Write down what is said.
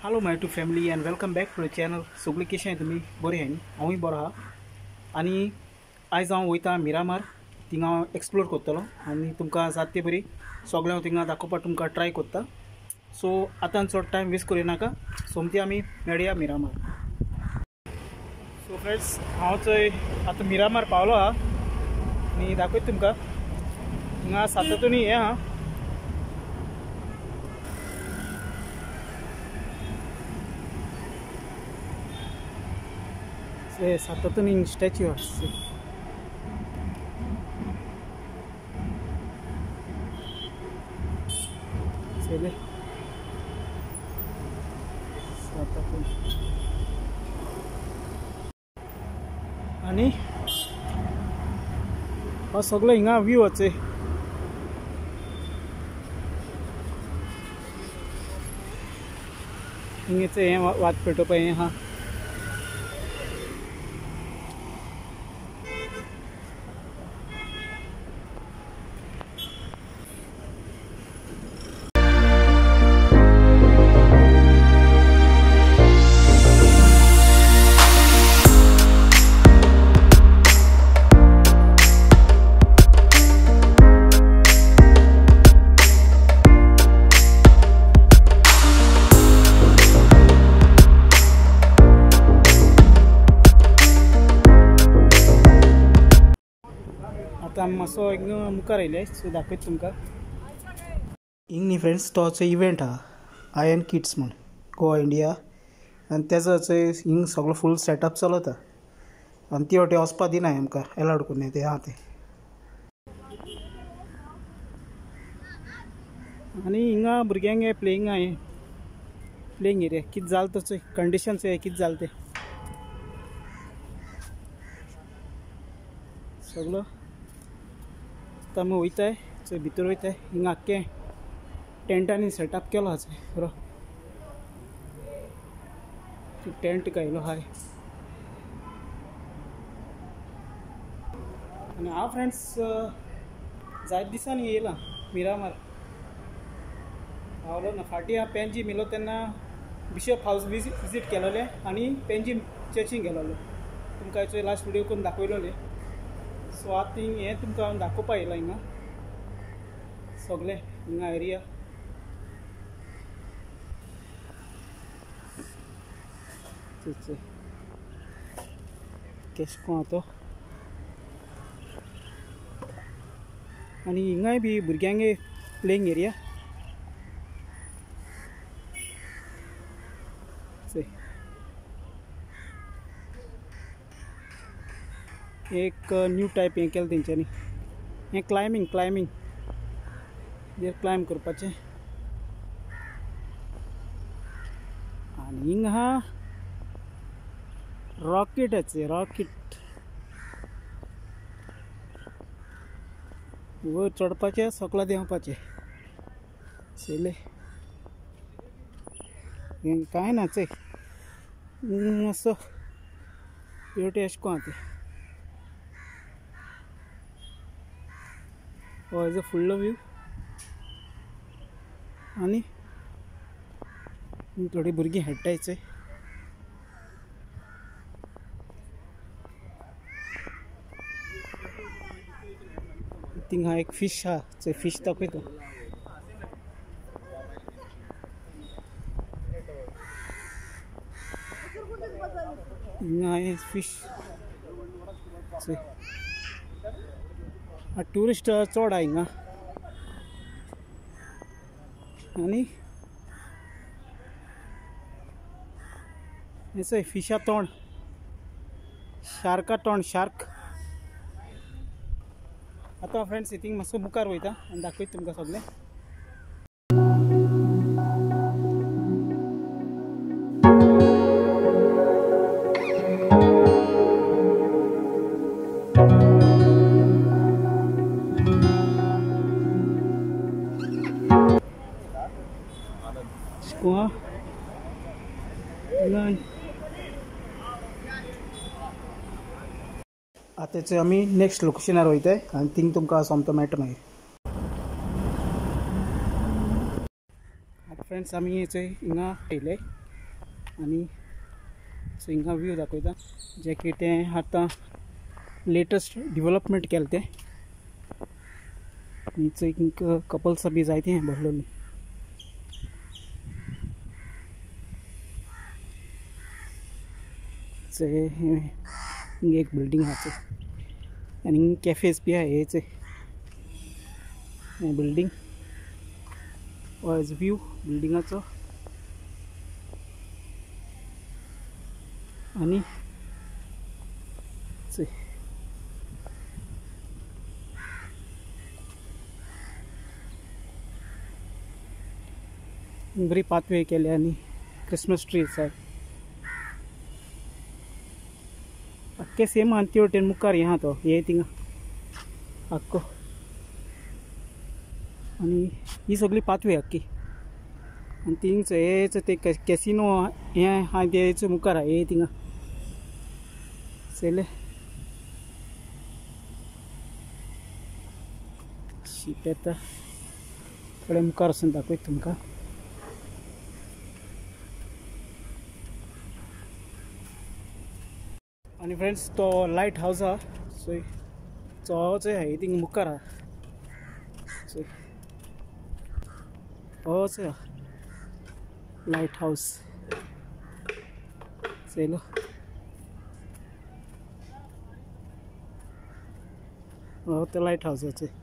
Hello my YouTube family and welcome back to the channel. सगळी कशी आहे तुम्ही बरे आहे हांवूय बरो आहा आणि आयज हांव वयता मिरामार थिंगा एक्सप्लोर करतलो आनी तुमकां जाता ते बरी सगळें हांव थिंगा दाखोवपाक तुमकां ट्राय करता. सो आतां चड टायम वेस्ट करिनाका सोमती आमी मेळया मिरामार. सो फ्रेंड्स हांव थंय आतां मिरामार पावलो आहा आनी दाखयता तुमकां थिंगा सातातुनी हें आहा सातातुनी स्टॅच्यू आहा. आणि हो सगळो हिंगा व्यू आचे हिंगेचे हे वाट पेटोवपाक हें आहा. आता मातसो मुखार येयले सो दाखयता तुमकां. हिंग न्ही फ्रेंड्स तो इवेंट आहा आयन किड्स म्हण गोवा इंडिया आनी तेजो हिंग सगळो फूल सेटअप चलता आनी ती वाटे वचपा दिनाय आमकां एलावड करून ते आहा ते. आनी हिंगा भुरग्यांक प्लेइंग आहा प्लेइंग एरिया कितें जालें तो कंडिशन्स कितें जालें ते सगळो आतां आमी वयताय थंय भितर वयताय. हिंगा आख्खें टेंटांनी सेटअप केलो आसा बरो टेंट कायलो हाय. आनी हांव फ्रेंड्स जायत दिसांनी येयलां मिरामार पावलो ना. फाटीं हांव पेनजी मेलो तेन्ना बिशप हावस विजीट केलोलें आनी पेनजी चर्चीक गेलोलो तुमकां हाचो लास्ट व्हिडियो करून दाखयलोले. सो आतां थिंग हें तुमकां हांव दाखोवपाक येयलां हिंगा सगळें हिंगा एरिया. केश को तो आनी हिंगाय बी भुरग्यांगे प्लेइंग एरिया एक न्यू टायप हें केलें तेंच्यांनी हें क्लायमींग हेर क्लायंब करपाचें. आनी हिंग आहा रॉकेट वयर चडपाचें सकला देंवपाचें चले हें कांय ना चोय मातसो हेवटे अशें को आहा तें. हो हेजो फुडलो व्यू आनी थोडी भुरगीं खेळटाय चोय. थिंगा एक फिश आहा चोय फिश दाखयता. हिंगा हे फिश चोय टुरिस्ट चड आहा हिंगा आनी हे चोय फिशा तोंड शार्क. आतां फ्रेंड्स थिंग मातसो मुखार वयता आनी दाखयता तुमकां सगळें. आतां आमी नेक्स्ट लोकेशनार वयताय आनी थिंग तुमकां सोमतो मेळटा मागीर. फ्रेंड्स आमी हिंगा येयले आनी सो हिंगा व्यू दाखयता जे की तें आतां लेटस्ट डिवेलपमेंट केलें तें आनी थंय कपल्स बी जायतीं भरलेलीं. हिंगा एक बिल्डिंग आहा चोय आनी कॅफेज बी आहा हे चोय बिल्डिंग हो एज व्यू बिल्डिंगाचो. आनी चोय बरी पाथवे केले आनी क्रिसमस ट्री आसा आख्खे सेम आनी ते वटेन मुखार हे आहा तो हे थिंगा आख्खो आनी ही सगळी पाथवे आख्खी आनी थिंगच हेच ते कॅसिनो हे आहा तेच मुखार आहा हे थिंगा चयले शीप येता थोडे मुखार वचून दाखयता तुमकां. आनी फ्रेंड्स तो लायट हावस आहा सो होच आहा थिंगा मुखार आहा सो होच आहा लायट हावस चयलो हो तो लायट हावसाचें.